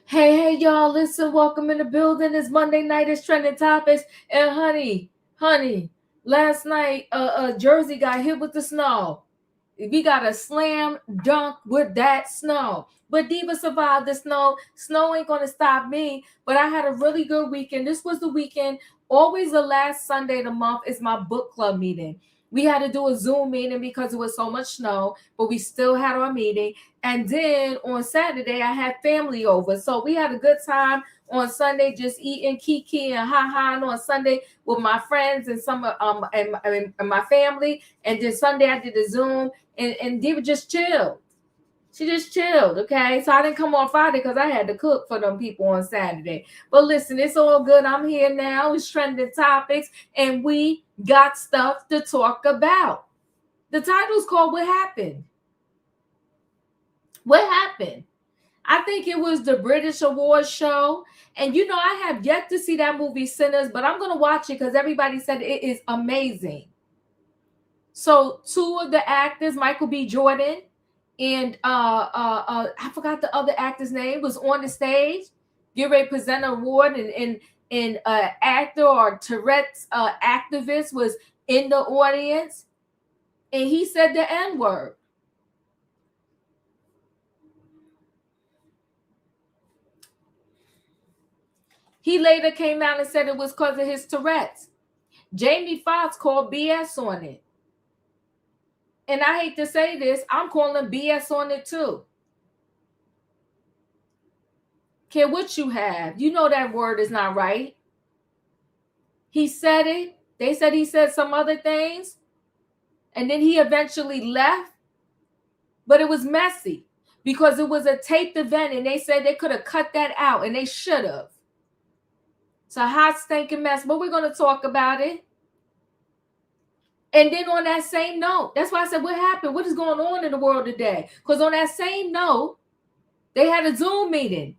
Hey, y'all, listen, welcome in the building. It's Monday night, it's trending topics. And honey, last night, Jersey got hit with the snow. We got a slam dunk with that snow. But Diva survived the snow. Snow ain't gonna stop me. But I had a really good weekend. This was the weekend. Always the last Sunday of the month is my book club meeting. We had to do a Zoom meeting because it was so much snow, but we still had our meeting. And then on Saturday, I had family over. So we had a good time on Sunday, just eating kiki and ha-ha on Sunday with my friends and some and my family. And then Sunday I did a Zoom, and Diva just chilled. She just chilled, okay? So I didn't come on Friday because I had to cook for them people on Saturday. But listen, it's all good. I'm here now. It's trending topics, and we got stuff to talk about. The title's called What Happened? What happened? I think it was the British Awards show. And you know, I have yet to see that movie Sinners, but I'm going to watch it because everybody said it is amazing. So two of the actors, Michael B. Jordan and I forgot the other actor's name, was on the stage, get ready to present an award, and actor or Tourette's activist was in the audience, and he said the N-word. He later came out and said it was because of his Tourette's. Jamie Foxx called BS on it. And I hate to say this, I'm calling BS on it too. Care what you have. You know that word is not right. He said it. They said he said some other things. And then he eventually left. But it was messy because it was a taped event and they said they could have cut that out, and they should have. It's a hot stinking mess, but we're going to talk about it. And then on that same note, that's why I said, what happened? What is going on in the world today? Because on that same note, they had a Zoom meeting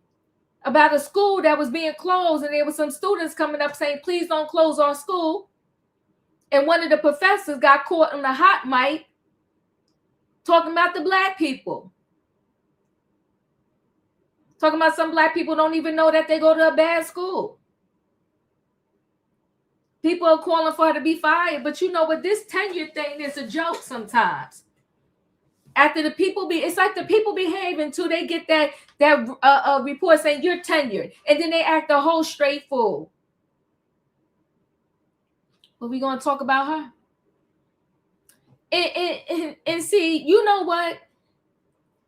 about a school that was being closed, and there were some students coming up saying, please don't close our school. And one of the professors got caught on the hot mic talking about the black people. Talking about some black people don't even know that they go to a bad school. People are calling for her to be fired, but you know what? This tenure thing is a joke sometimes. After the people it's like the people behave until they get that report saying you're tenured, and then they act a whole straight fool. But we're going to talk about her. And see, you know what?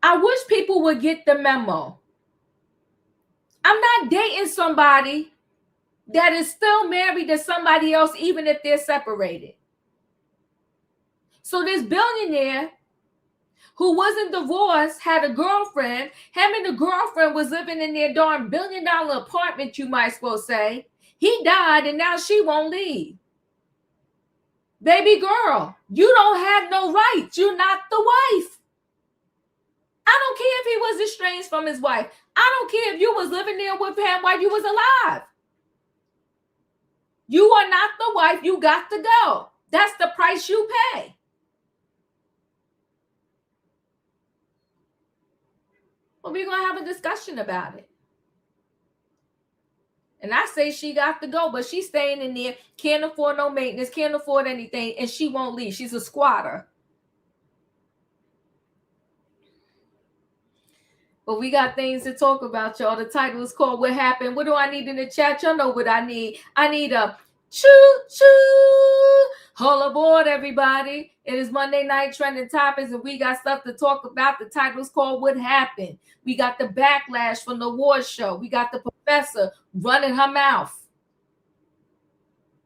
I wish people would get the memo. I'm not dating somebody that is still married to somebody else, even if they're separated. So this billionaire who wasn't divorced had a girlfriend. Him and the girlfriend was living in their darn $1 billion apartment, you might as well say. He died, and now she won't leave. Baby girl, you don't have no rights. You're not the wife. I don't care if he was estranged from his wife. I don't care if you was living there with him while you was alive. You are not the wife. You got to go. That's the price you pay. But we're going to have a discussion about it. And I say she got to go, but she's staying in there, can't afford no maintenance, can't afford anything, and she won't leave. She's a squatter. But we got things to talk about, y'all. The title is called What Happened? What do I need in the chat? Y'all know what I need. I need a choo-choo. Hold aboard, everybody. It is Monday Night Trending Topics, and we got stuff to talk about. The title is called What Happened? We got the backlash from the award show. We got the professor running her mouth.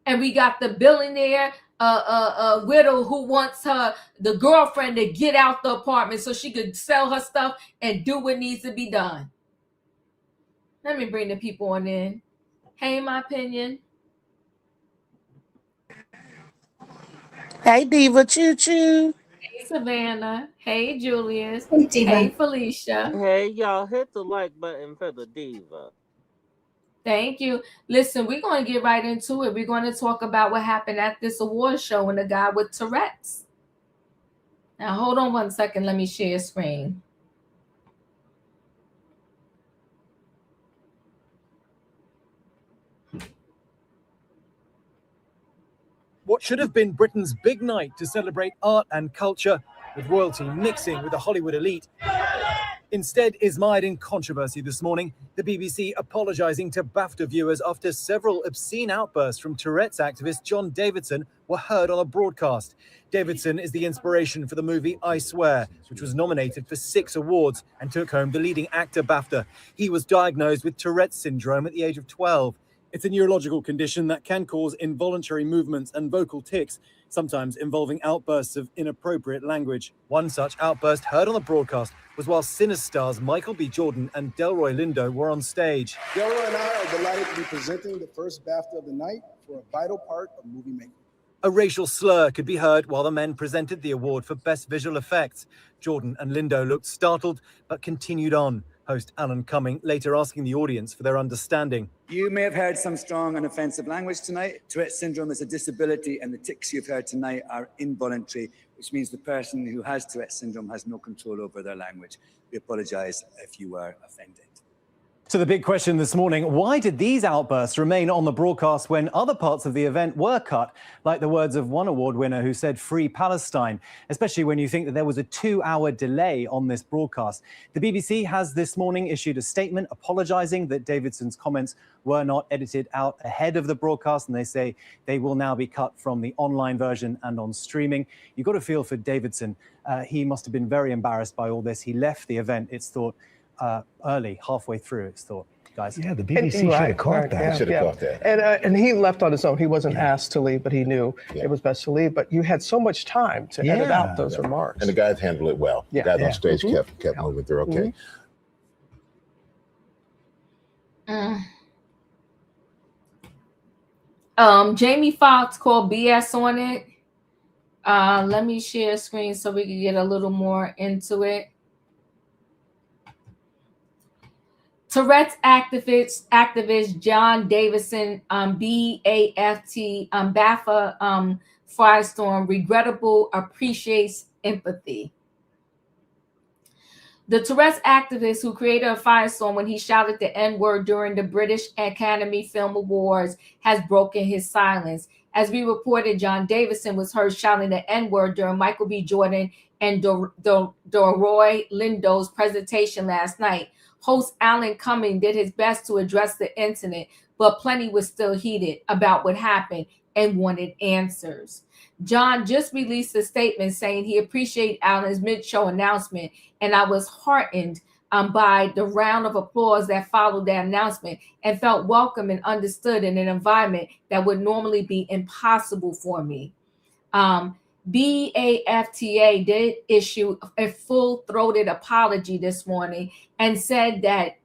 And we got the billionaire widow who wants the girlfriend to get out the apartment so she could sell her stuff and do what needs to be done. Let me bring the people on in. Hey, my opinion. Hey, Diva, choo-choo. Hey, Savannah. Hey, Julius. Hey, Diva. Hey, Felicia. Hey, y'all, hit the like button for the Diva. Thank you. Listen, we're going to get right into it. We're going to talk about what happened at this award show and the guy with Tourette's. Now, hold on one second. Let me share screen. What should have been Britain's big night to celebrate art and culture, with royalty mixing with the Hollywood elite, instead is mired in controversy this morning. The BBC apologising to BAFTA viewers after several obscene outbursts from Tourette's activist John Davidson were heard on a broadcast. Davidson is the inspiration for the movie I Swear, which was nominated for 6 awards and took home the leading actor BAFTA. He was diagnosed with Tourette's syndrome at the age of 12. It's a neurological condition that can cause involuntary movements and vocal tics, sometimes involving outbursts of inappropriate language. One such outburst heard on the broadcast was while Sinners stars Michael B. Jordan and Delroy Lindo were on stage. Delroy and I are delighted to be presenting the first BAFTA of the night for a vital part of movie making. A racial slur could be heard while the men presented the award for Best Visual Effects. Jordan and Lindo looked startled, but continued on. Host Alan Cumming later asking the audience for their understanding. You may have heard some strong and offensive language tonight. Tourette's syndrome is a disability, and the tics you've heard tonight are involuntary, which means the person who has Tourette's syndrome has no control over their language. We apologize if you were offended. So the big question this morning, why did these outbursts remain on the broadcast when other parts of the event were cut, like the words of one award winner who said "Free Palestine," especially when you think that there was a 2-hour delay on this broadcast? The BBC has this morning issued a statement apologising that Davidson's comments were not edited out ahead of the broadcast, and they say they will now be cut from the online version and on streaming. You've got to feel for Davidson. He must have been very embarrassed by all this. He left the event, it's thought, early, halfway through, it's thought, guys. Yeah, the BBC should have caught that. Should have caught that. And he left on his own. He wasn't asked to leave, but he knew it was best to leave. But you had so much time to edit out those remarks. And the guys handled it well. The guys on stage kept moving through okay. Jamie Foxx called BS on it. Let me share a screen so we can get a little more into it. Tourette's activist John Davidson, BAFTA, firestorm, regrettable, appreciates empathy. The Tourette's activist who created a firestorm when he shouted the N-word during the British Academy Film Awards has broken his silence. As we reported, John Davidson was heard shouting the N-word during Michael B. Jordan and Delroy Lindo's presentation last night. Host Alan Cumming did his best to address the incident, but plenty was still heated about what happened and wanted answers. John just released a statement saying he appreciated Alan's mid-show announcement, and I was heartened by the round of applause that followed that announcement and felt welcome and understood in an environment that would normally be impossible for me. BAFTA did issue a full-throated apology this morning and said that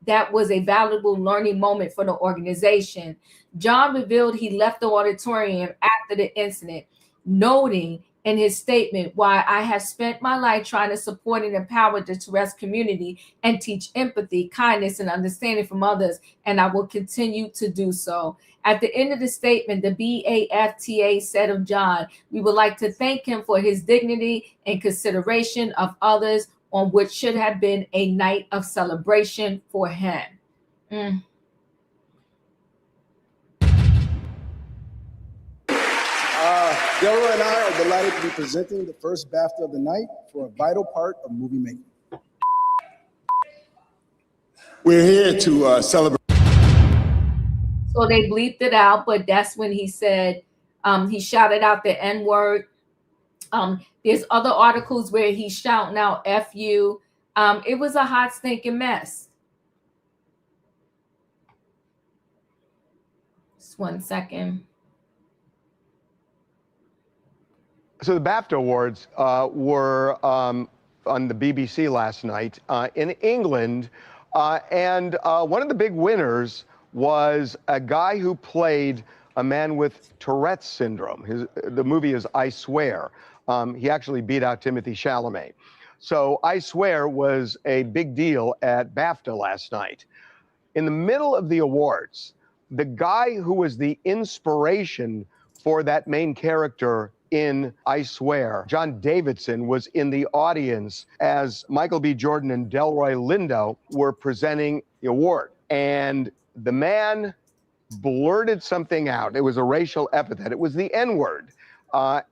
that was a valuable learning moment for the organization. John revealed he left the auditorium after the incident, noting in his statement, "Why I have spent my life trying to support and empower the Tourette's community and teach empathy, kindness, and understanding from others, and I will continue to do so." At the end of the statement, the BAFTA said of John, "We would like to thank him for his dignity and consideration of others on what should have been a night of celebration for him." Delroy and I are delighted to be presenting the first BAFTA of the night for a vital part of movie making. We're here to celebrate. So they bleeped it out, but that's when he said, he shouted out the N-word. There's other articles where he's shouting out F you. It was a hot stinking mess. Just 1 second. So the BAFTA Awards were on the BBC last night in England, and one of the big winners was a guy who played a man with Tourette syndrome. The movie is I Swear. He actually beat out Timothy Chalamet. So I Swear was a big deal at BAFTA last night. In the middle of the awards, the guy who was the inspiration for that main character in I Swear, John Davidson, was in the audience as Michael B. Jordan and Delroy Lindo were presenting the award. And the man blurted something out. It was a racial epithet. It was the N-word.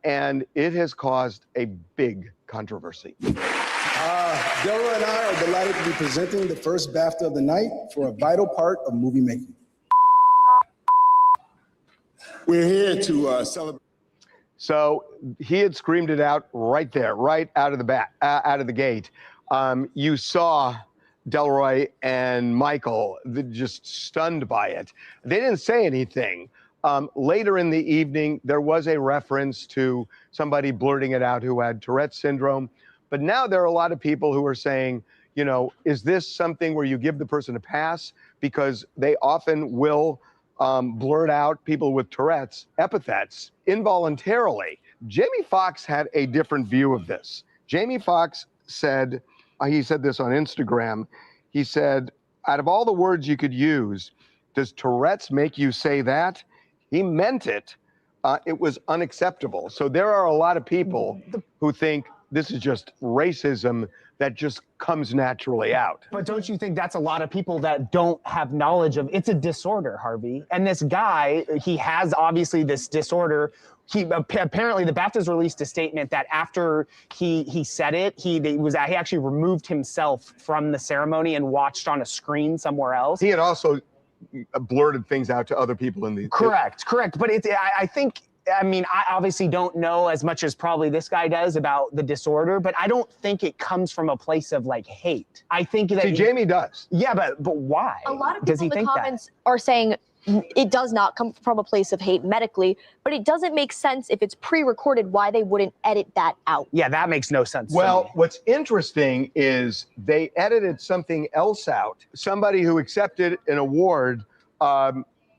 And it has caused a big controversy. Delroy and I are delighted to be presenting the first BAFTA of the night for a vital part of movie making. We're here to celebrate. So he had screamed it out right there, right out of the gate. You saw Delroy and Michael just stunned by it. They didn't say anything. Later in the evening, there was a reference to somebody blurting it out who had Tourette syndrome. But now there are a lot of people who are saying, you know, is this something where you give the person a pass? Because they often will blurt out, people with Tourette's, epithets involuntarily. Jamie Foxx had a different view of this. Jamie Foxx said, he said this on Instagram, he said, out of all the words you could use, does Tourette's make you say that? He meant it. It was unacceptable. So there are a lot of people who think this is just racism that just comes naturally out. But don't you think that's a lot of people that don't have knowledge of, it's a disorder, Harvey. And this guy, he has obviously this disorder. He apparently, the BAFTAs released a statement that after he said it, he actually removed himself from the ceremony and watched on a screen somewhere else. He had also blurted things out to other people in the... Correct. But I think, I mean, I obviously don't know as much as probably this guy does about the disorder, but I don't think it comes from a place of like hate. I think that... See, Jamie does. Yeah, but why? A lot of does people he in the think comments are saying it does not come from a place of hate medically, but it doesn't make sense if it's pre-recorded why they wouldn't edit that out. Yeah, that makes no sense. Well, what's interesting is they edited something else out. Somebody who accepted an award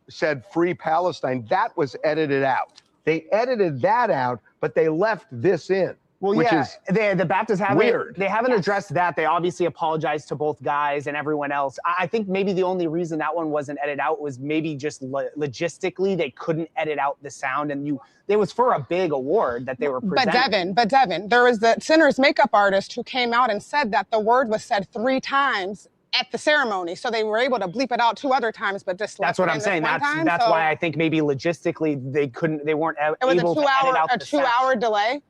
said Free Palestine. That was edited out. They edited that out, but they left this in. Well, which yeah, is the BAFTAs haven't, weird. They haven't addressed that. They obviously apologized to both guys and everyone else. I think maybe the only reason that one wasn't edited out was maybe just logistically they couldn't edit out the sound, and it was for a big award that they were presenting. But Devin, there was the Sinner's makeup artist who came out and said that the word was said 3 times at the ceremony, so they were able to bleep it out 2 other times, but just that's what I'm saying. That's why I think maybe logistically they weren't able to edit out the sound. A 2-hour delay.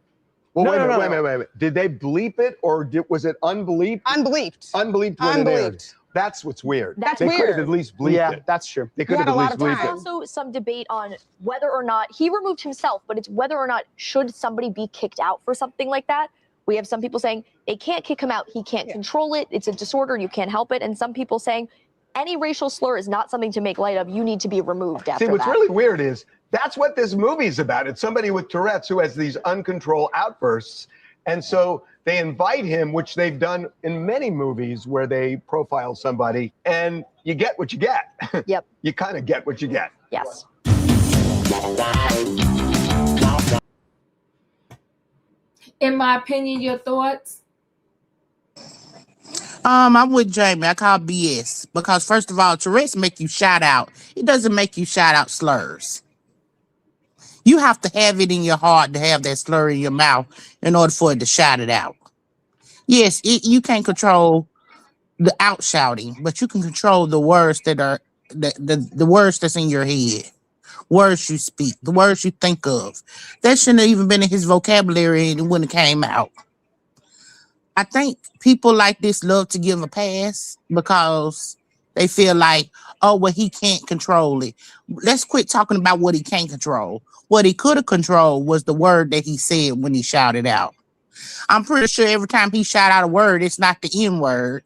Well, wait a minute. Did they bleep it or was it unbleeped? Unbleeped. Unbleeped when it aired. That's what's weird. That's they weird. could have at least bleeped it. That's true. They could have at least bleeped it. There's also some debate on whether or not he removed himself, but it's whether or not should somebody be kicked out for something like that. We have some people saying they can't kick him out. He can't control it. It's a disorder. You can't help it. And some people saying any racial slur is not something to make light of. You need to be removed after that. See, what's really weird is that's what this movie's about. It's somebody with Tourette's who has these uncontrolled outbursts. And so they invite him, which they've done in many movies where they profile somebody, and you get what you get. Yep. You kind of get what you get. Yes. In my opinion, your thoughts? I'm with Jamie. I call BS because first of all, Tourette's make you shout out. It doesn't make you shout out slurs. You have to have it in your heart to have that slur in your mouth in order for it to shout it out. Yes, you can't control the out shouting, but you can control the words that are the words that's in your head, words you speak, the words you think of. That shouldn't have even been in his vocabulary and it wouldn't have came out. I think people like this love to give a pass because they feel like, oh, well, he can't control it. Let's quit talking about what he can't control. What he could have controlled was the word that he said when he shouted out. I'm pretty sure every time he shout out a word, it's not the N word.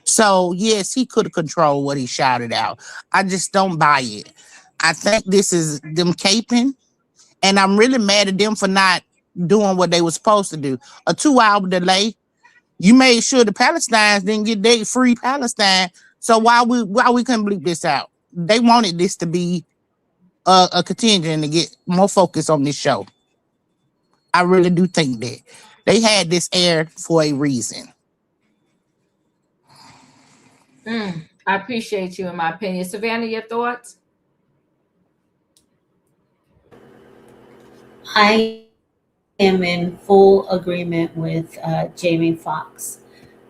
So, yes, he could have controlled what he shouted out. I just don't buy it. I think this is them caping, and I'm really mad at them for not doing what they were supposed to do. A 2-hour delay. You made sure the Palestinians didn't get their free Palestine. So why we couldn't bleep this out? They wanted this to be a contingent to get more focus on this show. I really do think that they had this aired for a reason. I appreciate you, in my opinion. Savannah, your thoughts? I am in full agreement with Jamie Foxx.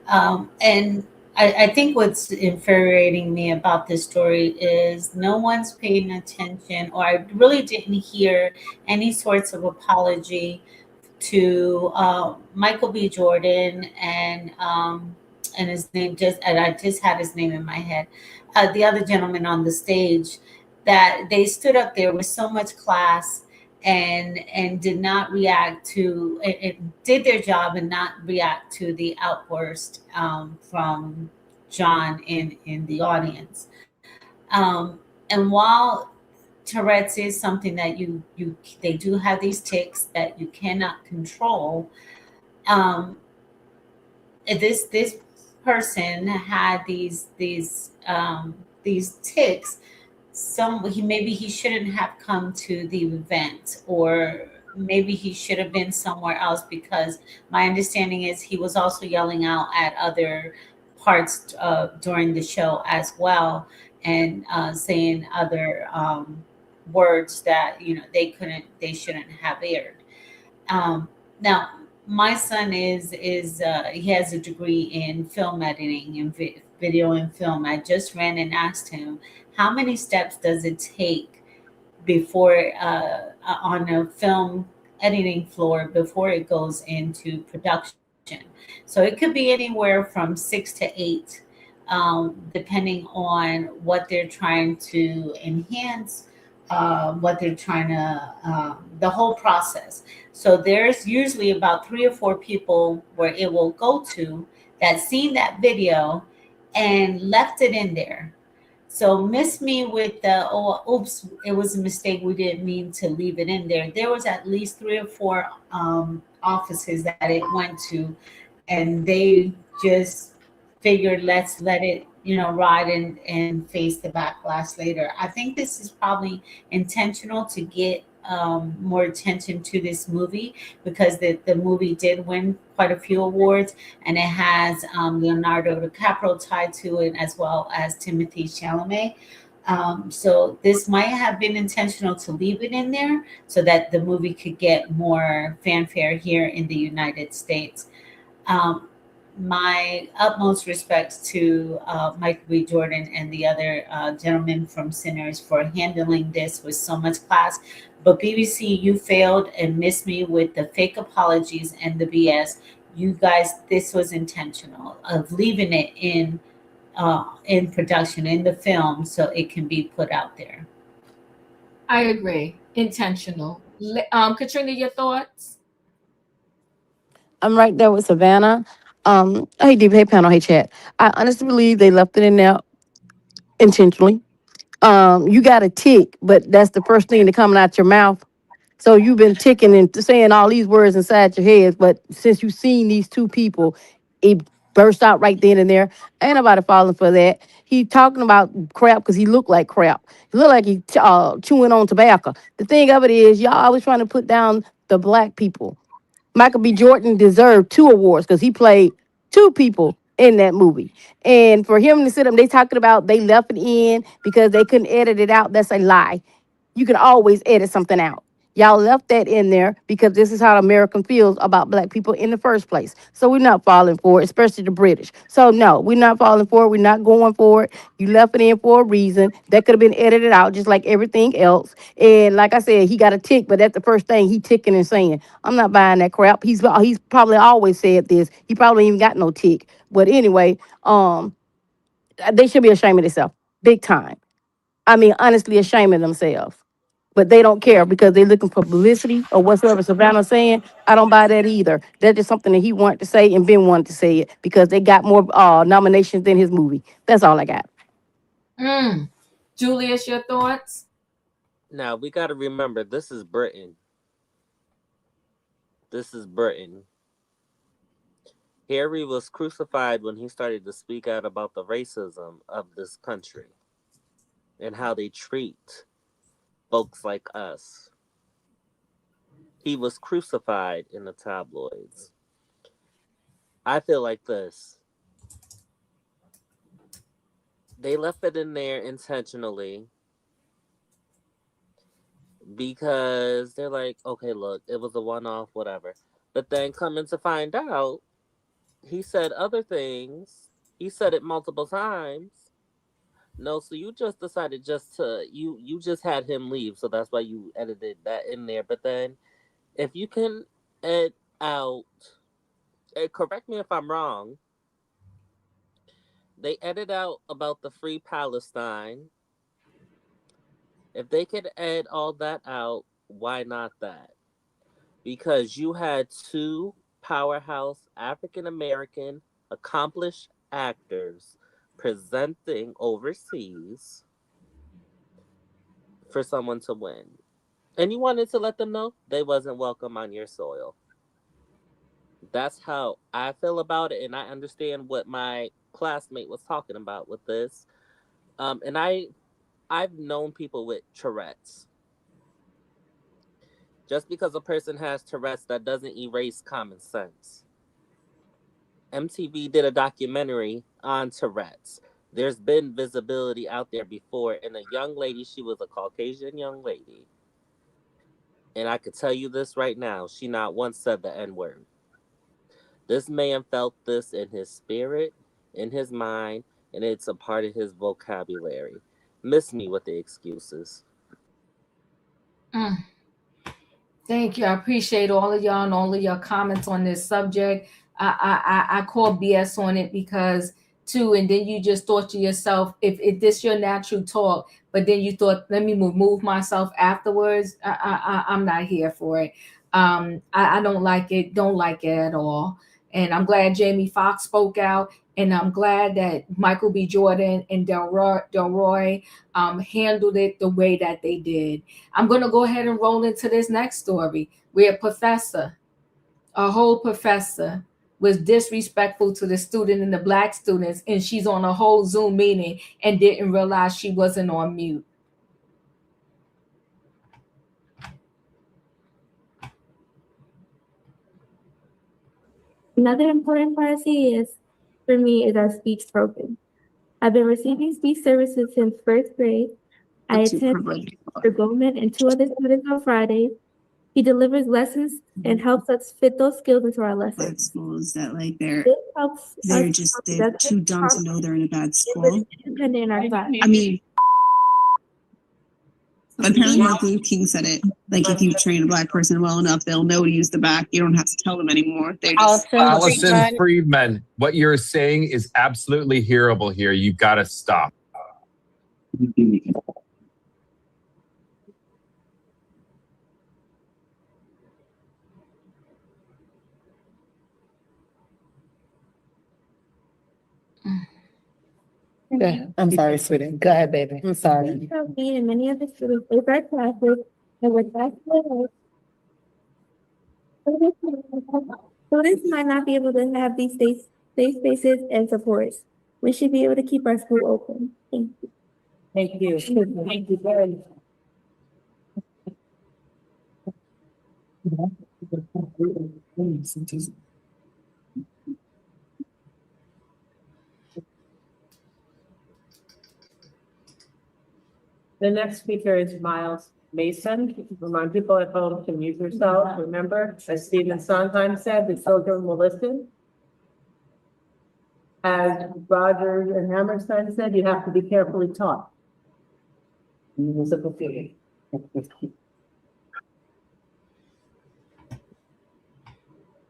And I think what's infuriating me about this story is no one's paying attention, or I really didn't hear any sorts of apology to Michael B. Jordan and his name I just had his name in my head. The other gentleman on the stage, that they stood up there with so much class and did not react to it, did their job and not react to the outburst from John in the audience. And while Tourette's is something that they do have these tics that you cannot control, this person had these tics. Maybe he shouldn't have come to the event, or maybe he should have been somewhere else, because my understanding is he was also yelling out at other parts during the show as well, and saying other words that they shouldn't have aired. Now, my son he has a degree in film editing and video and film. I just ran and asked him, how many steps does it take before on a film editing floor before it goes into production? So it could be anywhere from 6 to 8, depending on what they're trying to enhance, what they're trying to, the whole process. So there's usually about 3 or 4 people where it will go to that seen that video and left it in there. So miss me with the, oops, it was a mistake. We didn't mean to leave it in there. There was at least 3 or 4 offices that it went to, and they just figured, let's let it, ride and face the backlash later. I think this is probably intentional to get more attention to this movie, because the movie did win quite a few awards, and it has Leonardo DiCaprio tied to it, as well as Timothée Chalamet. So this might have been intentional to leave it in there so that the movie could get more fanfare here in the United States. My utmost respects to Michael B. Jordan and the other gentlemen from Sinners for handling this with so much class. But BBC, you failed and missed me with the fake apologies and the BS. You guys, this was intentional of leaving it in production, in the film, so it can be put out there. I agree. Intentional. Katrina, your thoughts? I'm right there with Savannah. Hey, Deep, hey, panel, hey, chat. I honestly believe they left it in there intentionally. You got a tick, but that's the first thing that coming out your mouth. So you've been ticking and saying all these words inside your head, but since you've seen these 2 people, it burst out right then and there. Ain't nobody falling for that. He talking about crap because he looked like crap. He looked like he chewing on tobacco. The thing of it is, y'all always trying to put down the black people. Michael B. Jordan deserved 2 awards because he played 2 people in that movie. And for him to sit up, they talking about they left it in because they couldn't edit it out. That's a lie. You can always edit something out. Y'all left that in there because this is how American feels about black people in the first place. So we're not falling for it, especially the British. So no, we're not falling for it. We're not going for it. You left it in for a reason. That could have been edited out just like everything else. And like I said, he got a tick, but that's the first thing he ticking and saying, I'm not buying that crap. He's probably always said this. He probably ain't even got no tick. But anyway, they should be ashamed of themselves. Big time. I mean, honestly ashamed of themselves. But they don't care because they're looking for publicity or whatsoever Savannah's saying. I don't buy that either. That's just something that he wanted to say and Ben wanted to say it because they got more nominations than his movie. That's all I got. Julius, your thoughts? Now, we got to remember, this is Britain. This is Britain. Harry was crucified when he started to speak out about the racism of this country and how they treat folks like us. He was crucified in the tabloids. I feel like this. They left it in there intentionally because they're like, okay, look, it was a one-off, whatever. But then coming to find out, he said other things. He said it multiple times. No, so you just decided just to, you just had him leave, so that's why you edited that in there. But then, if you can edit out, correct me if I'm wrong, they edit out about the Free Palestine. If they could edit all that out, why not that? Because you had two powerhouse African-American accomplished actors presenting overseas for someone to win. And you wanted to let them know they wasn't welcome on your soil. That's how I feel about it, and I understand what my classmate was talking about with this. And I've known people with Tourette's. Just because a person has Tourette's, that doesn't erase common sense. MTV did a documentary on Tourette's. There's been visibility out there before, and a young lady, she was a Caucasian young lady. And I could tell you this right now, she not once said the N-word. This man felt this in his spirit, in his mind, and it's a part of his vocabulary. Miss me with the excuses. Thank you. I appreciate all of y'all and all of your comments on this subject. I call BS on it because too, and then you just thought to yourself, if this your natural talk, but then you thought, let me remove myself afterwards. I'm not here for it. I don't like it. Don't like it at all. And I'm glad Jamie Foxx spoke out. And I'm glad that Michael B. Jordan and Delroy handled it the way that they did. I'm going to go ahead and roll into this next story where a whole professor, was disrespectful to the student and the black students, and she's on a whole Zoom meeting and didn't realize she wasn't on mute. Another important part of CES for me is our speech program. I've been receiving speech services since first grade. I attend Mr. Goldman and 2 other students on Fridays. He delivers lessons and helps us fit those skills into our lessons. Black schools that like they're too dumb to know they're in a bad school. Independent in our class. I mean, apparently Martin Luther King said it. Like, if you train a black person well enough, they'll know to use the back. You don't have to tell them anymore. They just Allyson Friedman, what you're saying is absolutely hearable here. You've got to stop. I'm sorry, sweetie. Go ahead, baby. I'm sorry. Me and many other students take our classes and with that students might not be able to have these safe spaces and supports. We should be able to keep our school open. Thank you. Thank you. Thank you very much. The next speaker is Miles. Mason. Remind people at home to mute yourself. Remember, as Stephen Sondheim said, the children will listen. As Roger and Hammerstein said, you have to be carefully taught. Musical theory. Go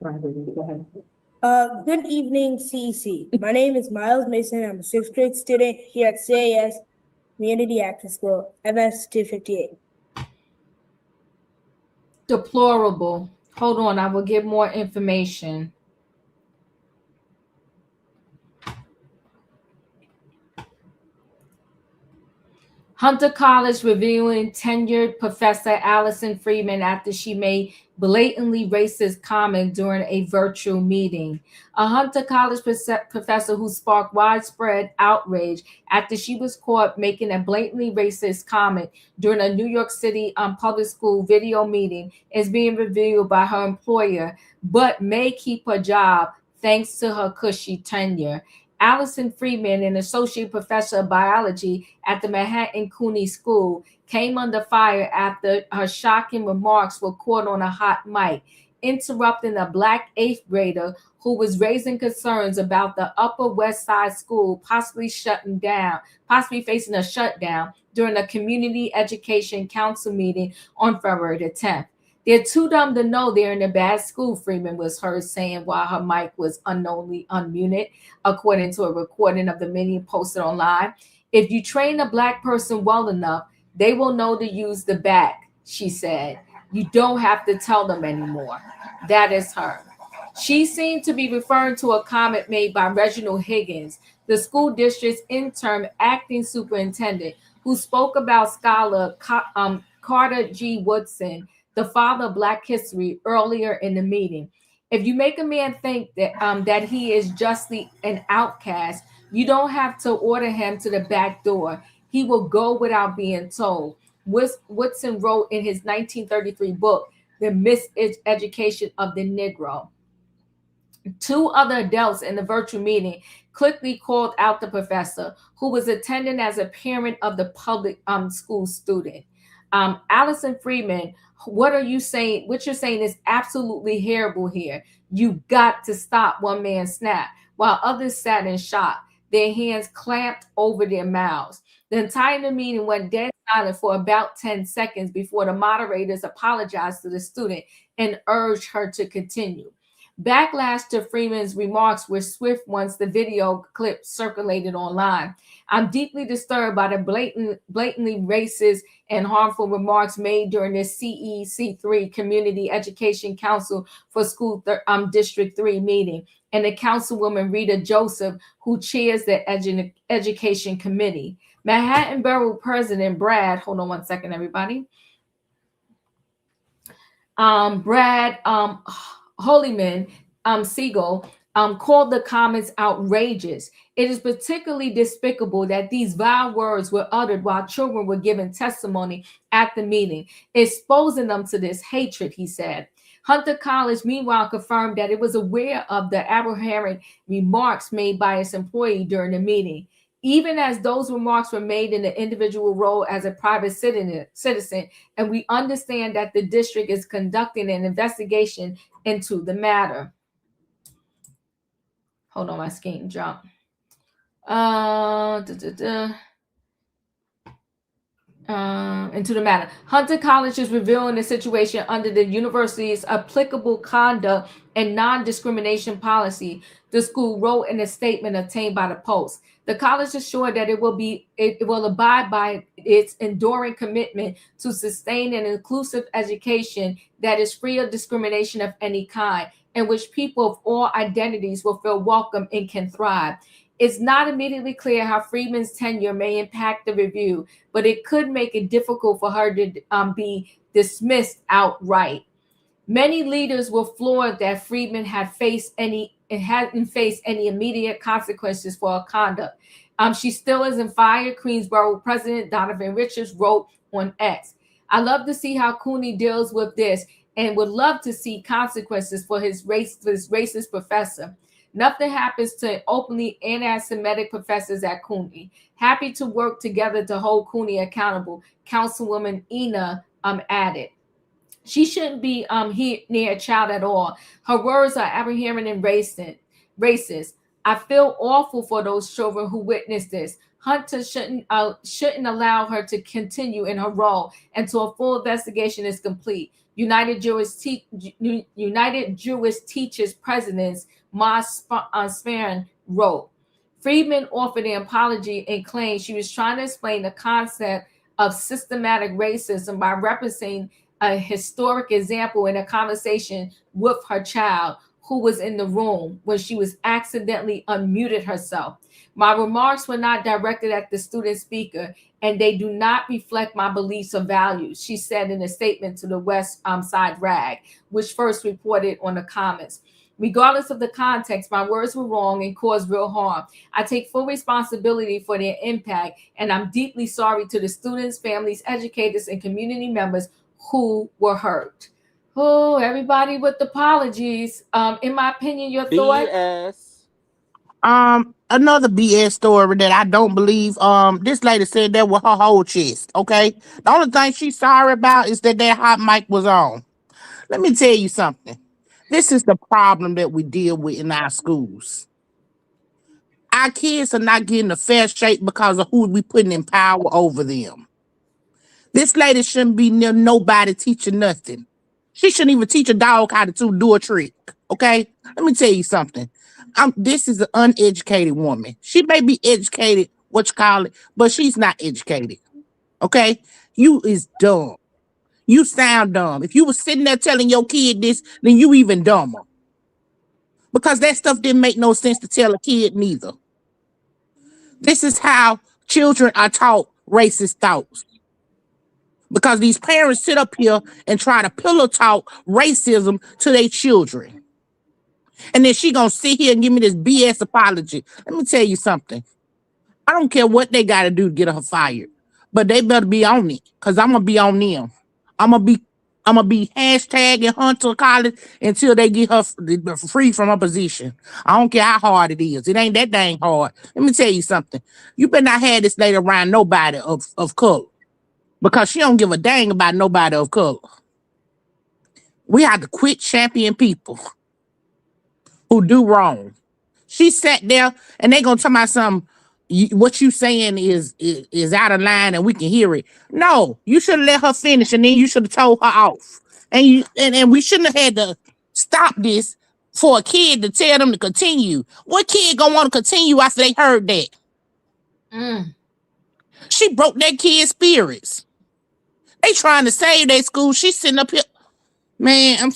ahead. Good evening, CEC. My name is Miles Mason. I'm a sixth grade student here at CAS Community Access School, MS 258. Deplorable. Hold on, I will give more information. Hunter College reviewing tenured professor Allyson Friedman after she made blatantly racist comment during a virtual meeting. A Hunter College professor who sparked widespread outrage after she was caught making a blatantly racist comment during a New York City public school video meeting is being reviewed by her employer, but may keep her job thanks to her cushy tenure. Allyson Friedman, an associate professor of biology at the Manhattan County School, came under fire after her shocking remarks were caught on a hot mic, interrupting a Black eighth grader who was raising concerns about the Upper West Side School possibly facing a shutdown during a community education council meeting on February the 10th. They're too dumb to know they're in a bad school, Freeman was heard saying while her mic was unknowingly unmuted, according to a recording of the meeting posted online. If you train a Black person well enough, they will know to use the back, she said. You don't have to tell them anymore. That is her. She seemed to be referring to a comment made by Reginald Higgins, the school district's interim acting superintendent, who spoke about scholar Carter G. Woodson, the father of Black history, earlier in the meeting. If you make a man think that he is justly an outcast, you don't have to order him to the back door. He will go without being told. Woodson wrote in his 1933 book, The Miseducation of the Negro. Two other adults in the virtual meeting quickly called out the professor, who was attending as a parent of the public school student. Allyson Friedman, what are you saying? What you're saying is absolutely horrible here. You got to stop, one man snapped, while others sat in shock, their hands clamped over their mouths. The entire meeting went dead silent for about 10 seconds before the moderators apologized to the student and urged her to continue. Backlash to Freeman's remarks were swift once the video clip circulated online. I'm deeply disturbed by the blatantly racist and harmful remarks made during the CEC3 Community Education Council for School District 3 meeting, and the councilwoman Rita Joseph, who chairs the Education Committee. Manhattan Borough President Brad, hold on one second, everybody. Brad Holyman Siegel called the comments outrageous. It is particularly despicable that these vile words were uttered while children were giving testimony at the meeting, exposing them to this hatred, he said. Hunter College, meanwhile, confirmed that it was aware of the aberrant remarks made by its employee during the meeting. Even as those remarks were made in the individual role as a private citizen, and we understand that the district is conducting an investigation into the matter. Hold on, my screen jumped. Into the matter. Hunter College is reviewing the situation under the university's applicable conduct and non-discrimination policy, the school wrote in a statement obtained by the Post. The college assured that it will abide by its enduring commitment to sustain an inclusive education that is free of discrimination of any kind, in which people of all identities will feel welcome and can thrive. It's not immediately clear how Friedman's tenure may impact the review, but it could make it difficult for her to be dismissed outright. Many leaders were floored that Friedman hadn't faced any immediate consequences for her conduct. She still isn't fired, Queensborough President Donovan Richards wrote on X. I love to see how Cooney deals with this and would love to see consequences for his racist professor. Nothing happens to openly anti-Semitic professors at Cooney. Happy to work together to hold Cooney accountable, Councilwoman Ina added. She shouldn't be near a child at all. Her words are aberrant and racist. I feel awful for those children who witnessed this. Hunter shouldn't allow her to continue in her role until a full investigation is complete. United Jewish Teachers Presidents Mas Sparan wrote. Friedman offered an apology and claimed she was trying to explain the concept of systematic racism by referencing a historic example in a conversation with her child who was in the room when she was accidentally unmuted herself. My remarks were not directed at the student speaker, and they do not reflect my beliefs or values, she said in a statement to the West Side Rag, which first reported on the comments. Regardless of the context, my words were wrong and caused real harm. I take full responsibility for their impact, and I'm deeply sorry to the students, families, educators, and community members who were hurt. Oh, everybody with apologies. In my opinion, your thought? BS. Another BS story that I don't believe. This lady said that with her whole chest. Okay, the only thing she's sorry about is that hot mic was on. Let me tell you something. This is the problem that we deal with in our schools. Our kids are not getting a fair shake because of who we putting in power over them. This lady shouldn't be near nobody teaching nothing. She shouldn't even teach a dog how to do a trick. Okay? Let me tell you something. This is an uneducated woman. She may be educated, but she's not educated. Okay? You is dumb. You sound dumb. If you was sitting there telling your kid this, then you even dumber. Because that stuff didn't make no sense to tell a kid neither. This is how children are taught racist thoughts. Because these parents sit up here and try to pillow talk racism to their children. And then she gonna sit here and give me this BS apology. Let me tell you something. I don't care what they gotta do to get her fired, but they better be on it, because I'm gonna be on them. I'm gonna be hashtagging Hunter College until they get her free from her position. I don't care how hard it is. It ain't that dang hard. Let me tell you something. You better not have this lady around nobody of color, because she don't give a dang about nobody of color. We have to quit championing people who do wrong. She sat there and they gonna tell me something. What you saying is out of line and we can hear it. No, you should have let her finish and then you should have told her off. And we shouldn't have had to stop this for a kid to tell them to continue. What kid gonna want to continue after they heard that? She broke that kid's spirits. They trying to save their school. She's sitting up here. Man,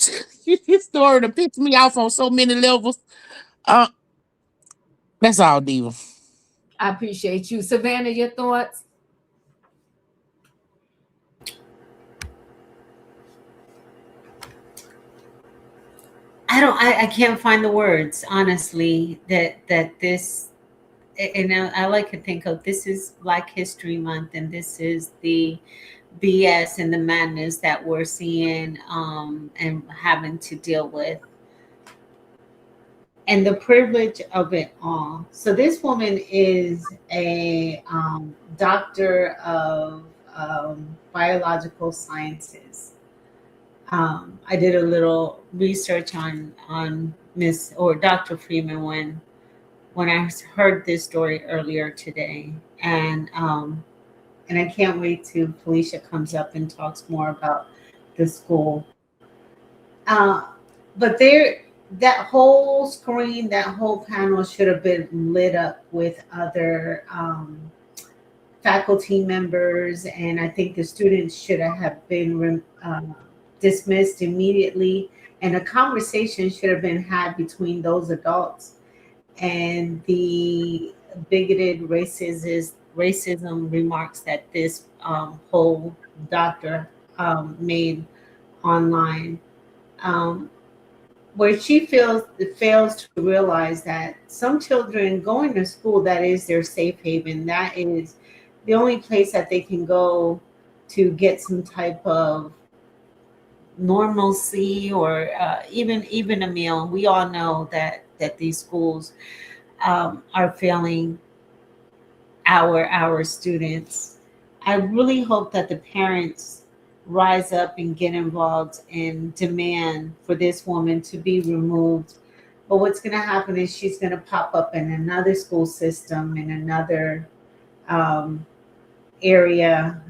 this story to piss me off on so many levels. That's all, Diva. I appreciate you. Savannah, your thoughts? I can't find the words, honestly, that this, and I like to think of this is Black History Month, and this is the BS and the madness that we're seeing and having to deal with. And the privilege of it all. So this woman is a doctor of biological sciences. I did a little research on Miss or Dr. Friedman when I heard this story earlier today, and I can't wait till Felicia comes up and talks more about the school. But that whole screen, that whole panel should have been lit up with other faculty members, and I think the students should have been dismissed immediately, and a conversation should have been had between those adults and the bigoted racism remarks that this whole doctor made online. Where she fails to realize that some children going to school, that is their safe haven. That is the only place that they can go to get some type of normalcy or even a meal. We all know that these schools are failing our students. I really hope that the parents rise up and get involved and demand for this woman to be removed. But what's going to happen is she's going to pop up in another school system, in another area,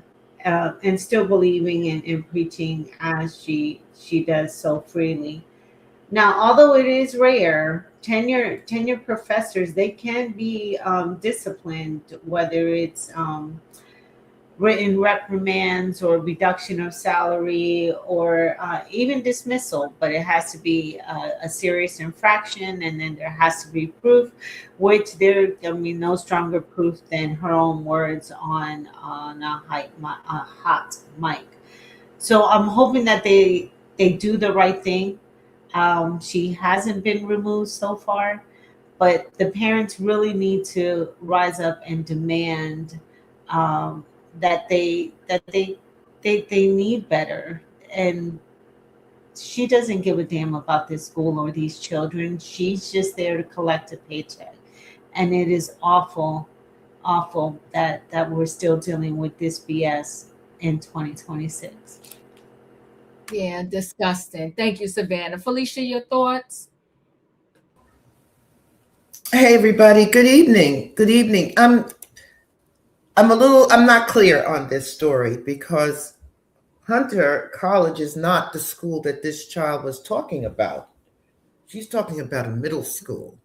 and still believing and preaching as she does so freely. Now, although it is rare, tenure professors, they can be disciplined, whether it's written reprimands or reduction of salary or even dismissal, but it has to be a serious infraction, and then there has to be proof, which no stronger proof than her own words on a hot mic. So I'm hoping that they do the right thing. She hasn't been removed so far, but the parents really need to rise up and demand that they need better. And she doesn't give a damn about this school or these children. She's just there to collect a paycheck. And it is awful that we're still dealing with this BS in 2026. Yeah, disgusting. Thank you, Savannah. Felicia, your thoughts? Hey everybody, good evening. Good evening. I'm not clear on this story because Hunter College is not the school that this child was talking about. She's talking about a middle school.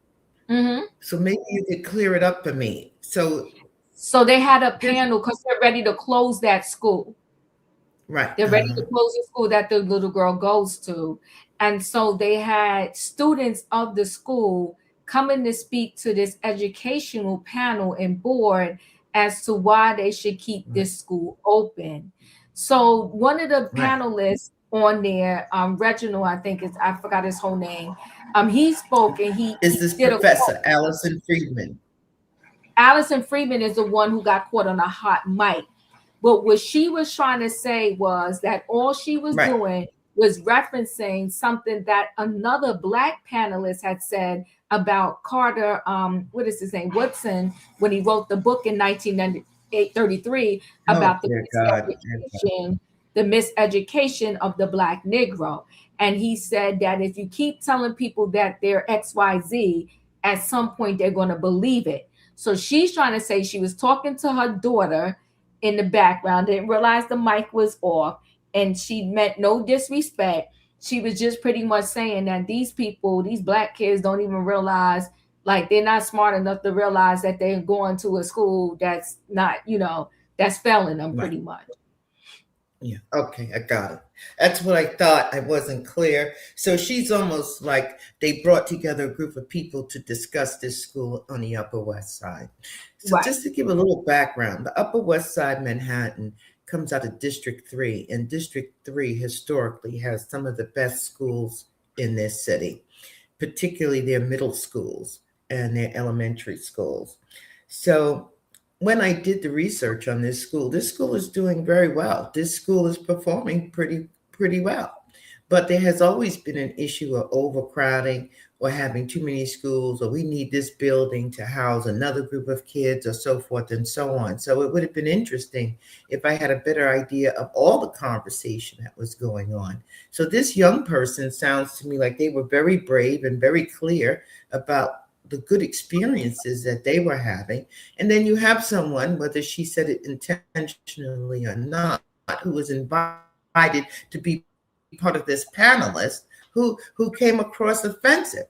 Mm-hmm. So maybe you could clear it up for me. So they had a panel because they're ready to close that school. Right. They're ready to close the school that the little girl goes to. And so they had students of the school coming to speak to this educational panel and board as to why they should keep this school open. So one of the panelists on there, Reginald, I think I forgot his whole name. He spoke and he did Professor Allyson Friedman. Allyson Friedman is the one who got caught on a hot mic. But what she was trying to say was that all she was doing was referencing something that another Black panelist had said about Carter, what is his name, Woodson, when he wrote the book in 1933 about the miseducation of the Black Negro. And he said that if you keep telling people that they're XYZ, at some point they're going to believe it. So she's trying to say she was talking to her daughter in the background, didn't realize the mic was off, and she meant no disrespect. She was just pretty much saying that these people, these Black kids, don't even realize, like, they're not smart enough to realize that they're going to a school that's not, that's failing them pretty much. Yeah, okay, I got it. That's what I thought. I wasn't clear. So she's almost like they brought together a group of people to discuss this school on the Upper West Side. So just to give a little background, the Upper West Side Manhattan comes out of District 3, and District 3 historically has some of the best schools in this city, particularly their middle schools and their elementary schools. So when I did the research on this school is doing very well. This school is performing pretty well. But there has always been an issue of overcrowding or having too many schools, or we need this building to house another group of kids, or so forth and so on. So it would have been interesting if I had a better idea of all the conversation that was going on. So this young person sounds to me like they were very brave and very clear about the good experiences that they were having. And then you have someone, whether she said it intentionally or not, who was invited to be part of this panelist who came across offensive.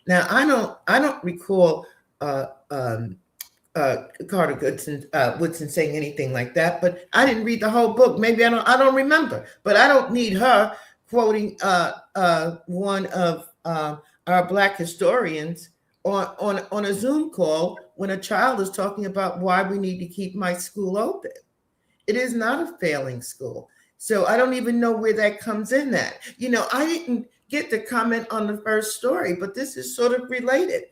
Now, I don't recall Carter Woodson saying anything like that, but I didn't read the whole book. Maybe I don't remember, but I don't need her quoting one of our Black historians on a Zoom call when a child is talking about why we need to keep my school open. It is not a failing school. So I don't even know where that comes in at. I didn't get to comment on the first story, but this is sort of related.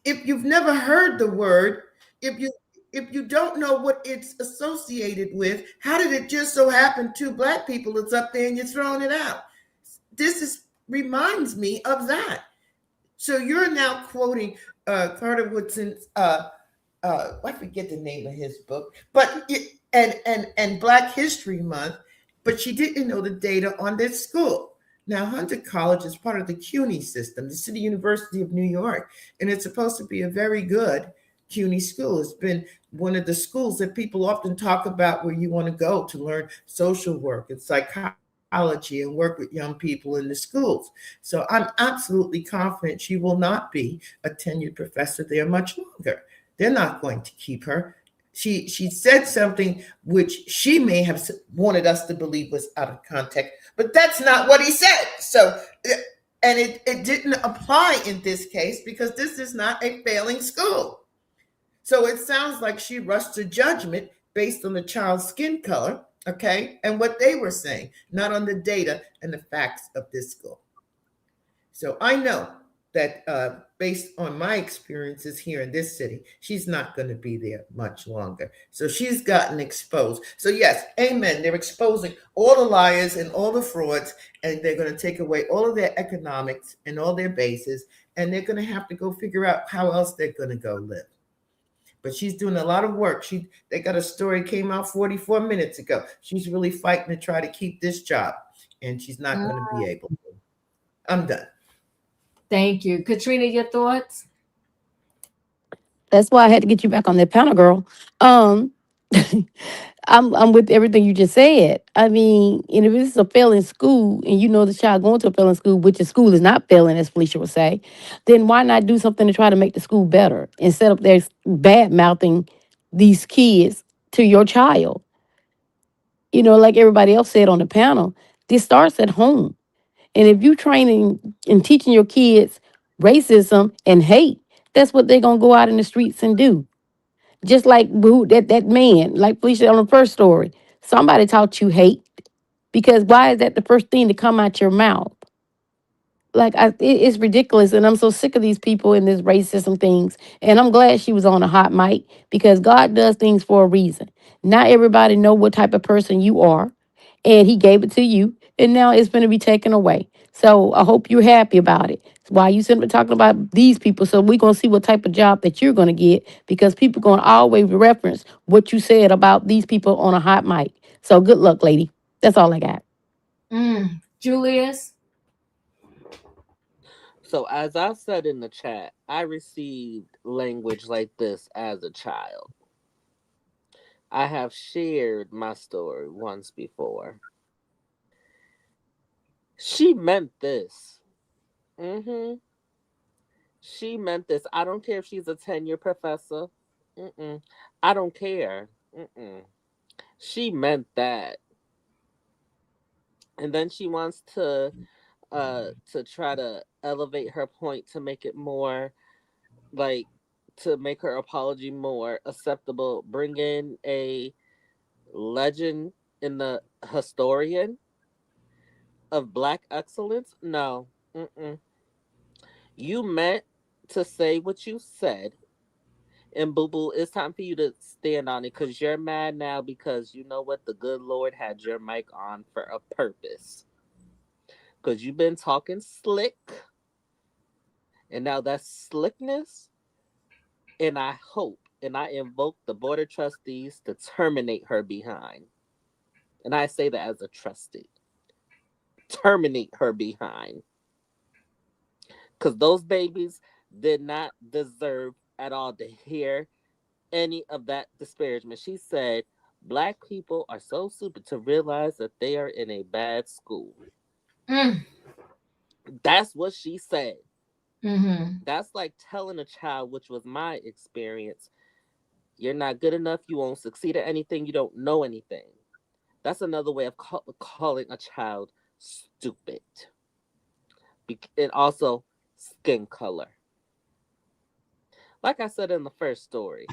If you've never heard the word, if you don't know what it's associated with, how did it just so happen 2 Black people is up there and you're throwing it out? This reminds me of that. So you're now quoting Carter Woodson's, I forget the name of his book, but and Black History Month, but she didn't know the data on this school. Now, Hunter College is part of the CUNY system, the City University of New York, and it's supposed to be a very good CUNY school. It's been one of the schools that people often talk about where you want to go to learn social work and psychology and work with young people in the schools. So I'm absolutely confident she will not be a tenured professor there much longer. They're not going to keep her. She said something which she may have wanted us to believe was out of context, but that's not what he said. So, and it didn't apply in this case because this is not a failing school. So it sounds like she rushed to judgment based on the child's skin color, okay, and what they were saying, not on the data and the facts of this school. So I know that based on my experiences here in this city, she's not going to be there much longer. So she's gotten exposed. So yes, amen. They're exposing all the liars and all the frauds, and they're going to take away all of their economics and all their bases, and they're going to have to go figure out how else they're going to go live. But she's doing a lot of work. They got a story came out 44 minutes ago. She's really fighting to try to keep this job, and she's not going to be able to. I'm done. Thank you. Katrina, your thoughts? That's why I had to get you back on that panel, girl. I'm with everything you just said. I mean, and if this is a failing school and you know the child going to a failing school, which the school is not failing, as Felicia would say, then why not do something to try to make the school better instead of their bad mouthing these kids to your child? You know, like everybody else said on the panel, this starts at home. And if you training and teaching your kids racism and hate, that's what they're gonna go out in the streets and do. Just like that man, like Felicia on the first story, somebody taught you hate because why is that the first thing to come out your mouth? Like it's ridiculous, and I'm so sick of these people and this racism things. And I'm glad she was on a hot mic because God does things for a reason. Not everybody know what type of person you are, and He gave it to you, and now it's going to be taken away. So I hope you're happy about it. Why you simply talking about these people? So we're gonna see what type of job that you're gonna get because people gonna always reference what you said about these people on a hot mic. So good luck, lady. That's all I got. Julius? So as I said in the chat, I received language like this as a child. I have shared my story once before. She meant this. She meant this. I don't care if she's a tenure professor. I don't care. She meant that. And then she wants to try to elevate her point to make it more like to make her apology more acceptable. Bring in a legend in the historian of Black excellence. No. You meant to say what you said. And Boo Boo, it's time for you to stand on it because you're mad now because you know what? The good Lord had your mic on for a purpose. Because you've been talking slick. And now that's slickness. And I hope and I invoke the Board of Trustees to terminate her behind. And I say that as a trustee. Terminate her behind. Because those babies did not deserve at all to hear any of that disparagement. She said, Black people are so stupid to realize that they are in a bad school. That's what she said. That's like telling a child, which was my experience, you're not good enough, you won't succeed at anything, you don't know anything. That's another way of calling a child stupid. And also skin color. Like I said in the first story,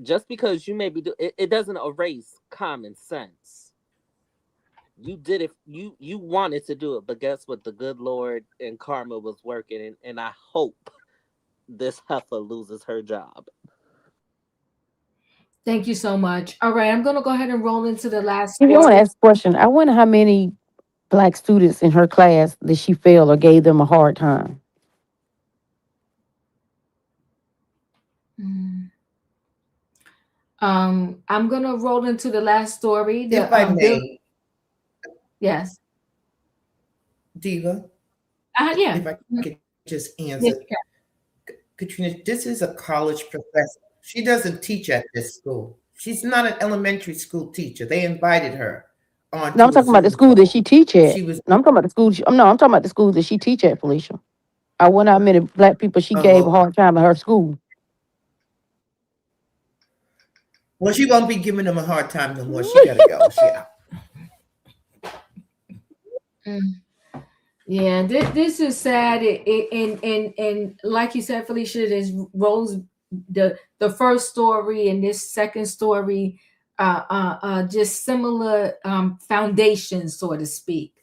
just because you may be it doesn't erase common sense. You did it. You wanted to do it, but guess what? The good Lord and karma was working, and I hope this heifer loses her job. Thank you so much. All right, I'm gonna go ahead and roll into the last If you want story. to ask a question, I wonder how many Black students in her class did she fail or gave them a hard time? I'm gonna roll into the last story. If I may, yes, Diva. yeah. If I could just Yes, answer. Katrina, this is a college professor. She doesn't teach at this school. She's not an elementary school teacher. They invited her on. No, I'm talking about the school that she teach at. No, I'm talking about the school. I'm talking about the school that she teach at, Felicia. I wonder how many black people she gave a hard time at her school. Well, she won't be giving them a hard time no more. She gotta go. She out. Yeah, this is sad. And like you said, Felicia, there's Rose, the first story and this second story, just similar foundations, so to speak.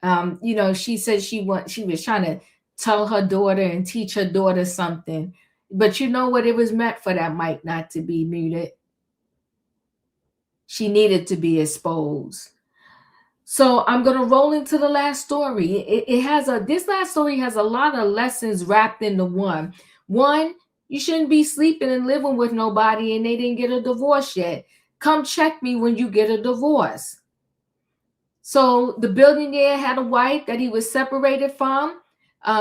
You know, she said she was trying to tell her daughter and teach her daughter something, but you know what? It was meant for that mic not to be muted. She needed to be exposed. So I'm gonna roll into the last story. This last story has a lot of lessons wrapped into one. One, you shouldn't be sleeping and living with nobody and they didn't get a divorce yet. Come check me when you get a divorce. So the billionaire had a wife that he was separated from,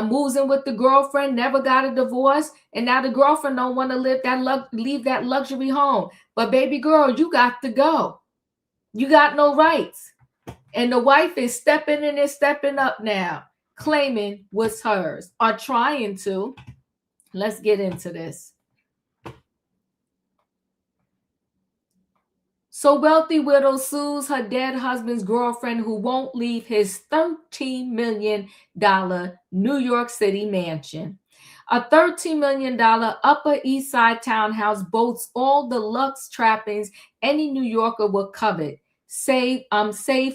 moves in with the girlfriend, never got a divorce, and now the girlfriend don't want to leave that luxury home. But baby girl, you got to go. You got no rights. And the wife is stepping in and stepping up now, claiming what's hers, or trying to. Let's get into this. So wealthy widow sues her dead husband's girlfriend who won't leave his $13 million New York City mansion. A $13 million Upper East Side townhouse boasts all the luxe trappings any New Yorker would covet, save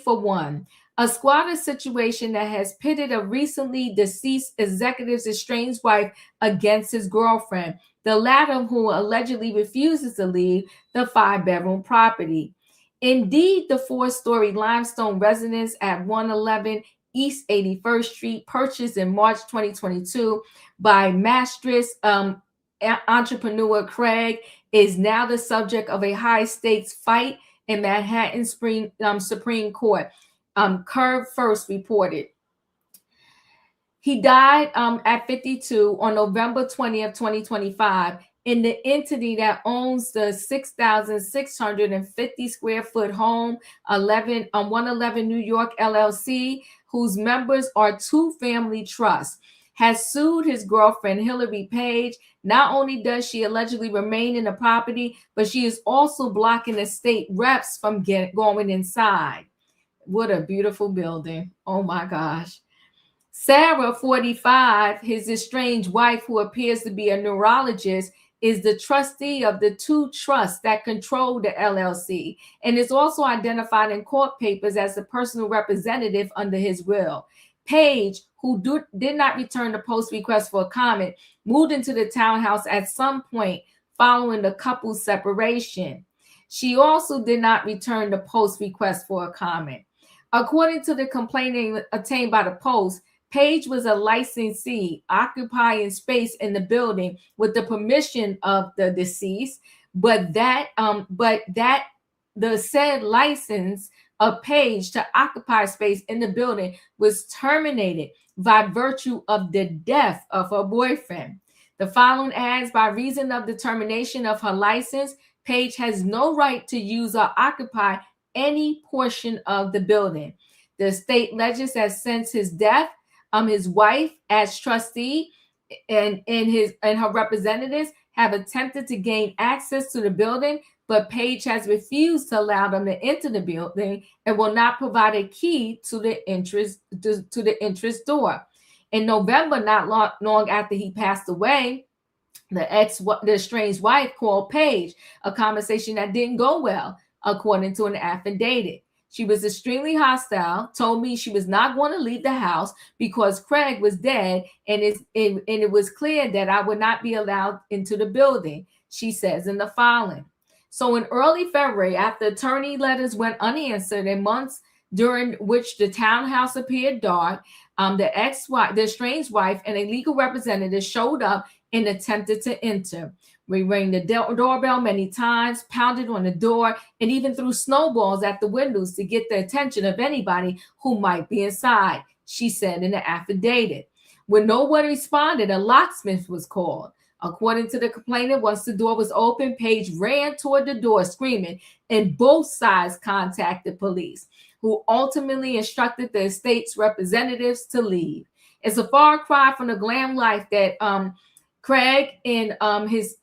for one. A squatter situation that has pitted a recently deceased executive's estranged wife against his girlfriend, the latter who allegedly refuses to leave the 5-bedroom property. Indeed, the 4-story limestone residence at 111 East 81st Street, purchased in March 2022 by Maastricht entrepreneur Craig, is now the subject of a high-stakes fight in Manhattan Supreme Court. Curve First reported. He died at 52 on November 20th, 2025, in the entity that owns the 6,650 square foot home, 111 New York LLC, whose members are two family trusts, has sued his girlfriend, Hillary Page. Not only does she allegedly remain in the property, but she is also blocking the state reps from going inside. What a beautiful building. Oh my gosh. Sarah, 45, his estranged wife, who appears to be a neurologist, is the trustee of the two trusts that control the LLC and is also identified in court papers as the personal representative under his will. Page, who did not return the post request for a comment, moved into the townhouse at some point following the couple's separation. She also did not return the post request for a comment. According to the complaint obtained by the Post, Page was a licensee occupying space in the building with the permission of the deceased, but the said license of Page to occupy space in the building was terminated by virtue of the death of her boyfriend. The following adds, by reason of the termination of her license, Page has no right to use or occupy any portion of the building. The state legislature has since his death, his wife as trustee and her representatives have attempted to gain access to the building, but Page has refused to allow them to enter the building and will not provide a key to the entrance door. In November, not long after he passed away, the estranged wife called Page, a conversation that didn't go well, according to an affidavit. She was extremely hostile, told me she was not going to leave the house because Craig was dead, and it was clear that I would not be allowed into the building, she says in the filing. So in early February, after attorney letters went unanswered and months during which the townhouse appeared dark, the estranged wife and a legal representative showed up and attempted to enter. We rang the doorbell many times, pounded on the door, and even threw snowballs at the windows to get the attention of anybody who might be inside, she said in the affidavit. When no one responded, a locksmith was called. According to the complainant, once the door was open, Paige ran toward the door screaming, and both sides contacted police, who ultimately instructed the estate's representatives to leave. It's a far cry from the glam life that Craig and his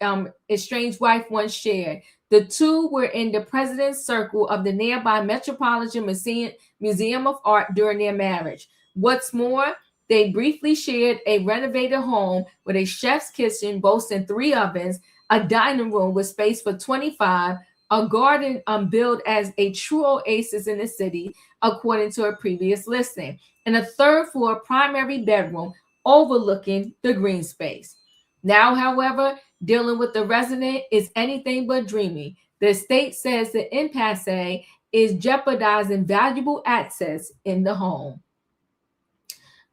estranged wife once shared. The two were in the president's circle of the nearby Metropolitan Museum of Art during their marriage. What's more, they briefly shared a renovated home with a chef's kitchen boasting 3 ovens, a dining room with space for 25, a garden billed as a true oasis in the city, according to a previous listing, and a 3rd floor primary bedroom overlooking the green space. Now, however, dealing with the resident is anything but dreamy. The estate says the impasse is jeopardizing valuable assets in the home.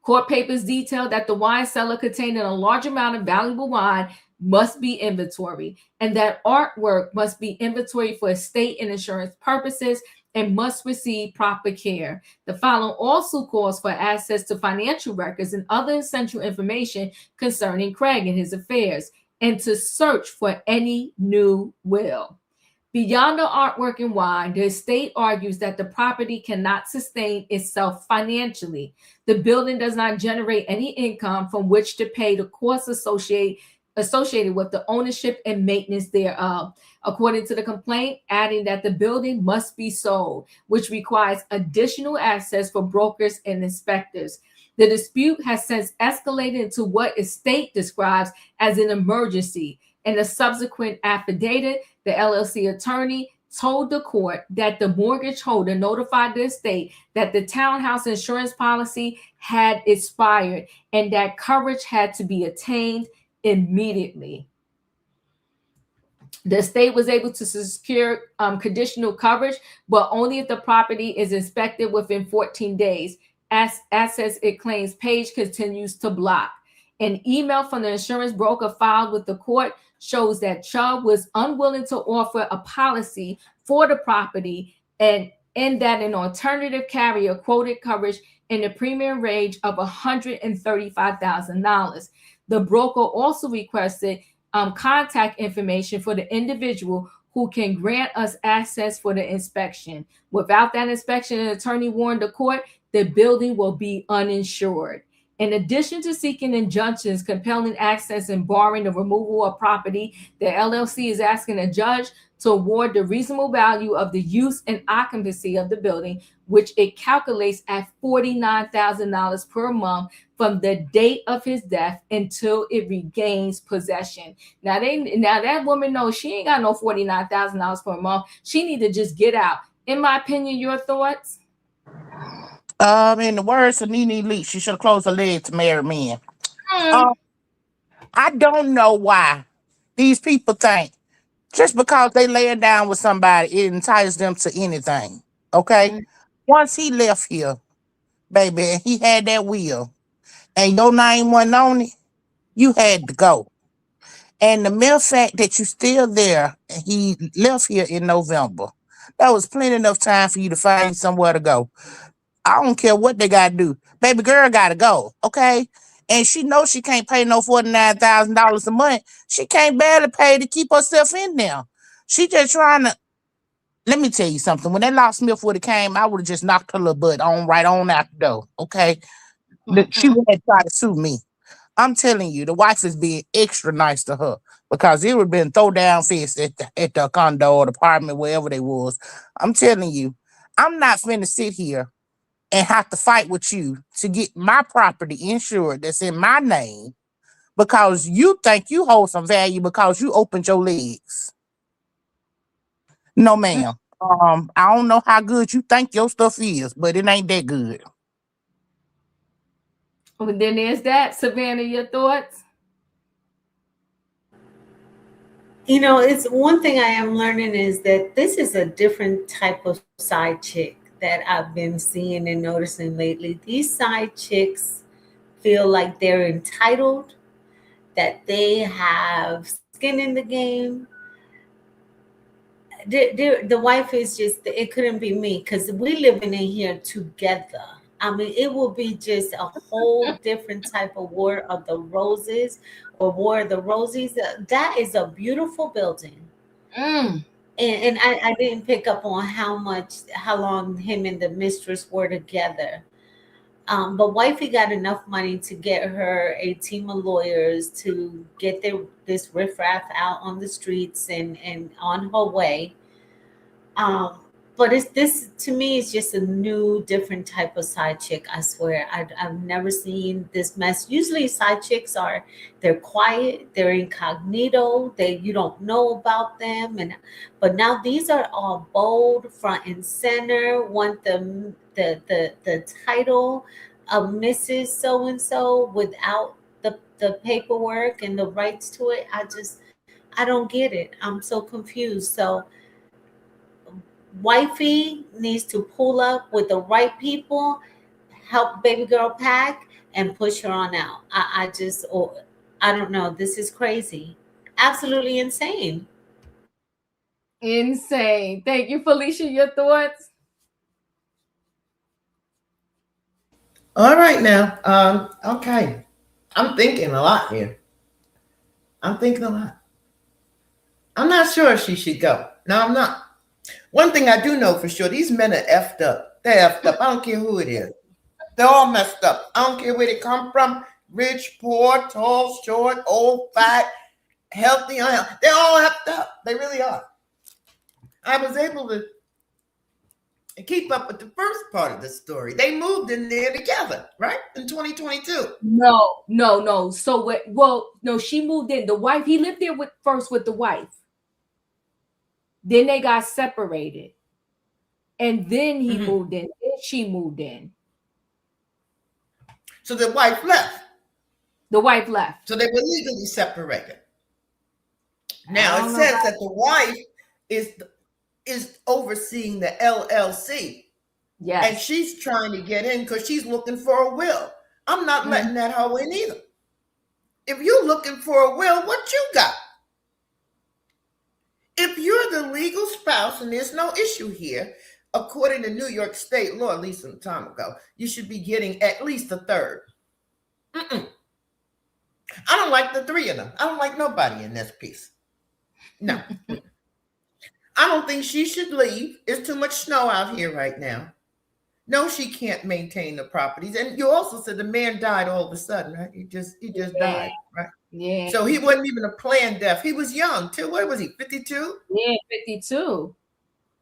Court papers detail that the wine cellar containing a large amount of valuable wine must be inventoried, and that artwork must be inventoried for estate and insurance purposes and must receive proper care. The filing also calls for access to financial records and other essential information concerning Craig and his affairs, and to search for any new will. Beyond the artwork and wine, the estate argues that the property cannot sustain itself financially. The building does not generate any income from which to pay the costs associated with the ownership and maintenance thereof, according to the complaint, adding that the building must be sold, which requires additional access for brokers and inspectors. The dispute has since escalated into what estate describes as an emergency. In a subsequent affidavit, the LLC attorney told the court that the mortgage holder notified the estate that the townhouse insurance policy had expired and that coverage had to be attained immediately. The estate was able to secure conditional coverage, but only if the property is inspected within 14 days. Assets it claims Paige continues to block. An email from the insurance broker filed with the court shows that Chubb was unwilling to offer a policy for the property, and that an alternative carrier quoted coverage in the premium range of $135,000. The broker also requested contact information for the individual who can grant us access for the inspection. Without that inspection, an attorney warned the court the building will be uninsured. In addition to seeking injunctions compelling access and barring the removal of property, the LLC is asking a judge to award the reasonable value of the use and occupancy of the building, which it calculates at $49,000 per month from the date of his death until it regains possession. Now that woman knows she ain't got no $49,000 per month. She need to just get out. In my opinion, your thoughts? In the words of Nene Leakes, she should have closed her leg to marry men. I don't know why these people think just because they lay it down with somebody, it entitles them to anything. Okay? Once he left here, baby, and he had that will, and your name wasn't on it, you had to go. And the mere fact that you're still there, and he left here in November, that was plenty enough time for you to find somewhere to go. I don't care what they got to do. Baby girl got to go, okay? And she knows she can't pay no $49,000 a month. She can't barely pay to keep herself in there. She just trying to... Let me tell you something. When that locksmith would have came, I would have just knocked her little butt right on out the door, okay? She would have tried to sue me. I'm telling you, the wife is being extra nice to her because it would have been throw down fist at the condo or the apartment, wherever they was. I'm telling you, I'm not finna sit here and have to fight with you to get my property insured that's in my name because you think you hold some value because you opened your legs. No, ma'am. I don't know how good you think your stuff is, but it ain't that good. Well, then there's that. Savannah, your thoughts? You know, it's one thing I am learning is that this is a different type of side chick that I've been seeing and noticing lately. These side chicks feel like they're entitled, that they have skin in the game. The wife is just, it couldn't be me, because we living in here together. I mean, it will be just a whole different type of War of the Roses or War of the Rosies. That is a beautiful building. And I didn't pick up on how long him and the mistress were together. But wifey got enough money to get her a team of lawyers to get this riffraff out on the streets and on her way. But this to me is just a new, different type of side chick. I swear, I've never seen this mess. Usually, side chicks they're quiet, they're incognito, you don't know about them, but now these are all bold, front and center. Want the title of Mrs. So and so without the paperwork and the rights to it. I don't get it. I'm so confused. So wifey needs to pull up with the right people, help baby girl pack, and push her on out. I don't know. This is crazy. Absolutely insane. Insane. Thank you, Felicia. Your thoughts? All right now. Okay. I'm thinking a lot here. I'm not sure if she should go. No, I'm not. One thing I do know for sure, these men are effed up. They're effed up. I don't care who it is. They're all messed up. I don't care where they come from. Rich, poor, tall, short, old, fat, healthy, unhealthy. They're all effed up. They really are. I was able to keep up with the first part of the story. They moved in there together, right? In 2022. No. So no, she moved in. The wife, he lived there first with the wife. Then they got separated. And then he moved in. Then she moved in. So the wife left. The wife left. So they were legally separated. Now it says that the wife is overseeing the LLC. Yes. And she's trying to get in because she's looking for a will. I'm not letting that hoe in either. If you're looking for a will, what you got? If you're the legal spouse and there's no issue here, according to New York State law, at least some time ago, you should be getting at least a third. I don't like the three of them. I don't like nobody in this piece. No. I don't think she should leave. It's too much snow out here right now. No, she can't maintain the properties. And you also said the man died all of a sudden, right? He just died, right? Yeah. So he wasn't even a planned death. He was young too. What was he? 52? Yeah, 52.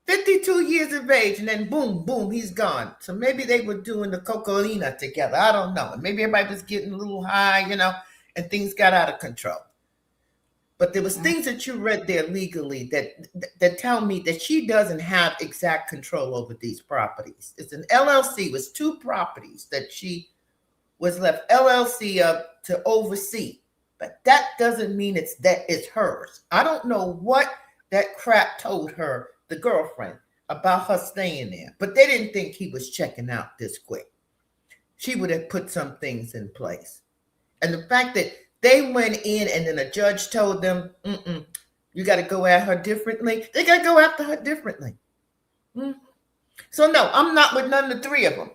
52 years of age, and then boom, he's gone. So maybe they were doing the cocaina together. I don't know. And maybe everybody was getting a little high, and things got out of control. But there was things that you read there legally that tell me that she doesn't have exact control over these properties. It's an LLC. It was two properties that she was left LLC up to oversee. But that doesn't mean it's hers. I don't know what that crap told her, the girlfriend, about her staying there. But they didn't think he was checking out this quick. She would have put some things in place. And the fact that they went in and then a judge told them, you got to go at her differently. They got to go after her differently. So no, I'm not with none of the three of them.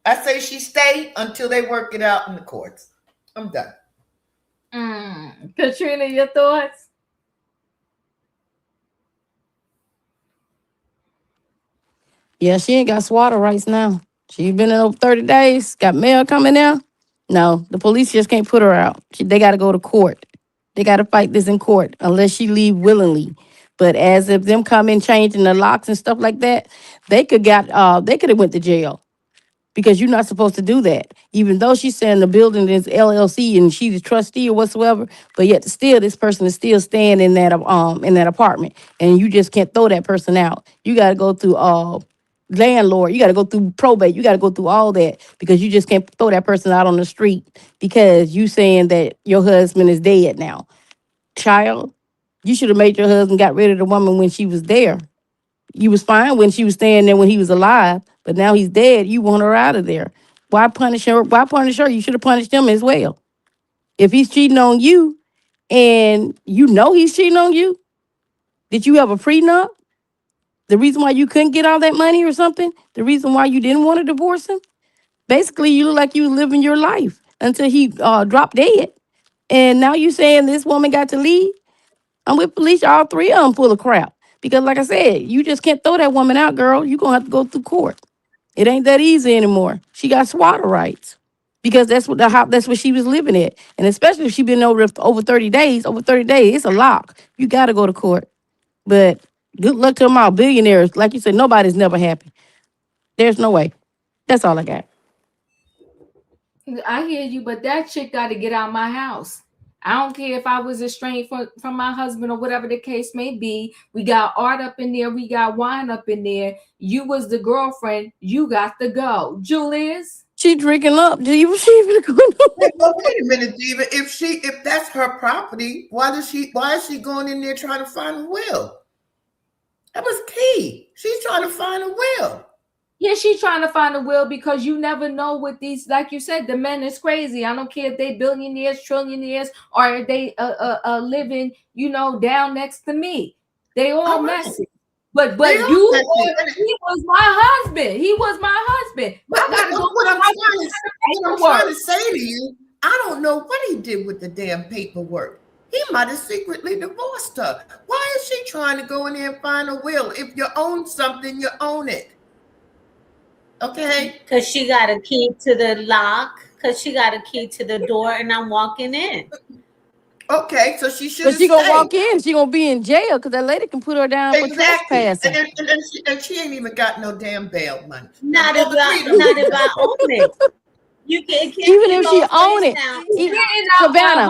I say she stay until they work it out in the courts. I'm done. Katrina, your thoughts? Yeah, she ain't got swatter rights now. She been in over 30 days. Got mail coming now. No, the police just can't put her out. They got to go to court. They got to fight this in court unless she leave willingly. But as of them coming, changing the locks and stuff like that, they could have went to jail because you're not supposed to do that. Even though she's saying the building is LLC and she's a trustee or whatsoever, but yet still this person is still staying in that apartment, and you just can't throw that person out. You got to go through landlord. You got to go through probate. You got to go through all that because you just can't throw that person out on the street because you saying that your husband is dead now. Child, you should have made your husband got rid of the woman when she was there. You was fine when she was staying there when he was alive, but now he's dead. You want her out of there. Why punish her? Why punish her? You should have punished him as well. If he's cheating on you, and you know he's cheating on you? Did you have a prenup? The reason why you couldn't get all that money or something? The reason why you didn't want to divorce him? Basically, you look like you were living your life until he dropped dead. And now you saying this woman got to leave? I'm with Felicia, all three of them full of crap. Because like I said, you just can't throw that woman out, girl. You're going to have to go through court. It ain't that easy anymore. She got swatter rights. Because that's what she was living at. And especially if she been over 30 days, it's a lock. You got to go to court. But good luck to them all billionaires. Like you said, nobody's never happy. There's no way. That's all I got. I hear you, but that chick got to get out of my house. I don't care if I was estranged from my husband or whatever the case may be. We got art up in there. We got wine up in there. You was the girlfriend. You got to go. Julius? She drinking up. She even going Well, wait a minute, Diva. If that's her property, why is she going in there trying to find a will? That was key. She's trying to find a will. Yeah, she's trying to find a will because you never know what these, like you said, the men is crazy. I don't care if they billionaires, trillionaires, or if they living, down next to me. They all messy. But he was my husband. He was my husband. What I'm trying to say to you, I don't know what he did with the damn paperwork. He might have secretly divorced her. Why is she trying to go in there and find a will? If you own something, you own it. Okay? Because she got a key to the lock, because she got a key to the door, and I'm walking in. Okay, so she should. But she gonna walk in. She gonna be in jail because that lady can put her down for trespassing. And she ain't even got no damn bail money. Not if I own it. You can even if she own it, Savannah.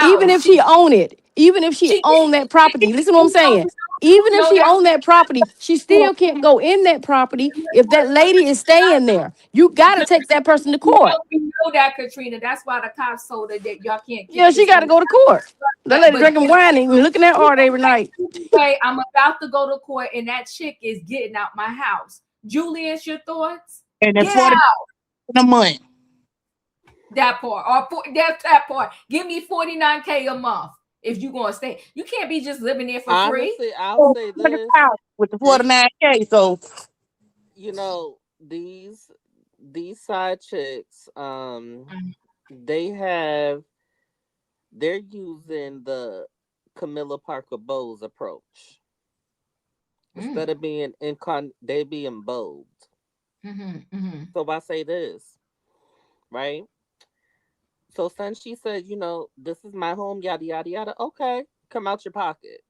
Even if she own it, even if she own that property. Listen to what I'm saying. Even if she own that property, she still can't go in that property if that lady is staying there. You got to take that person to court. We know that, Katrina. That's why the cops told her that y'all can't. Yeah, she got to go to court. That lady drinking wine and looking at art every night. Okay, I'm about to go to court, and that chick is getting out my house. Julius, your thoughts? And it's out in a month. That part, that's that part. Give me $49K a month if you gonna stay. You can't be just living there for free. I'll say this with the $49K. So these side chicks, they're using the Camilla Parker Bowles approach. Instead of being they being bold. So I say this, right? So since she said, this is my home, yada yada yada. Okay, come out your pocket.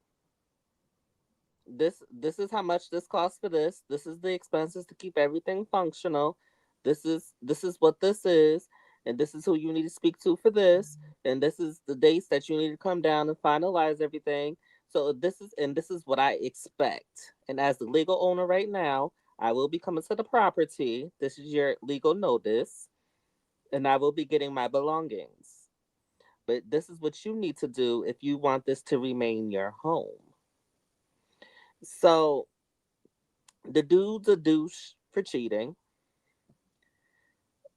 This is how much this costs for this. This is the expenses to keep everything functional. This is what this is, and this is who you need to speak to for this, and this is the dates that you need to come down and finalize everything. So this is what I expect. And as the legal owner right now, I will be coming to the property. This is your legal notice. And I will be getting my belongings. But this is what you need to do if you want this to remain your home. So the dude's a douche for cheating.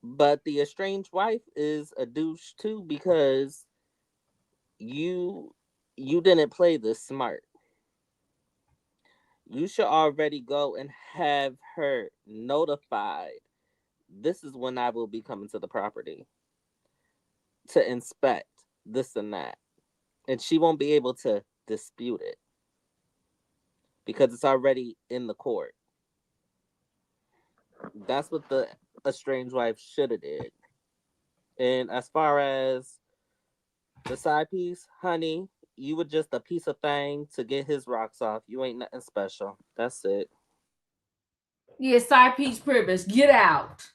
But the estranged wife is a douche too because you didn't play this smart. You should already go and have her notified. This is when I will be coming to the property to inspect this and that. And she won't be able to dispute it because it's already in the court. That's what the estranged wife should have did. And as far as the side piece, honey, you were just a piece of thing to get his rocks off. You ain't nothing special. That's it. Yeah, side piece privilege. Get out.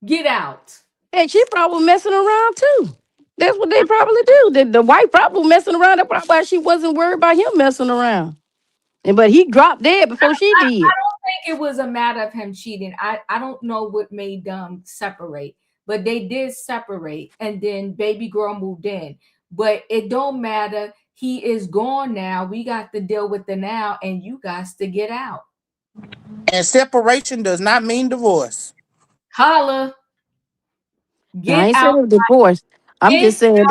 Get out. And she probably messing around too. That's what they probably do. The wife probably messing around. That's probably why she wasn't worried about him messing around. But he dropped dead before she did. I don't think it was a matter of him cheating. I don't know what made them separate, but they did separate, and then baby girl moved in. But it don't matter. He is gone now. We got to deal with the now, and you guys to get out. And separation does not mean divorce. Holla. I ain't saying divorce. I'm just saying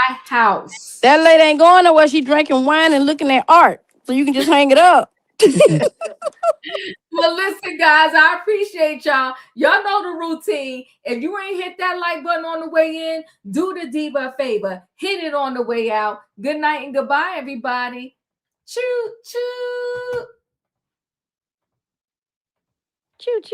my house. That lady ain't going nowhere. She drinking wine and looking at art. So you can just hang it up. Well, listen, guys, I appreciate y'all. Y'all know the routine. If you ain't hit that like button on the way in, do the diva a favor. Hit it on the way out. Good night and goodbye, everybody. Choo, choo. Choo, choo.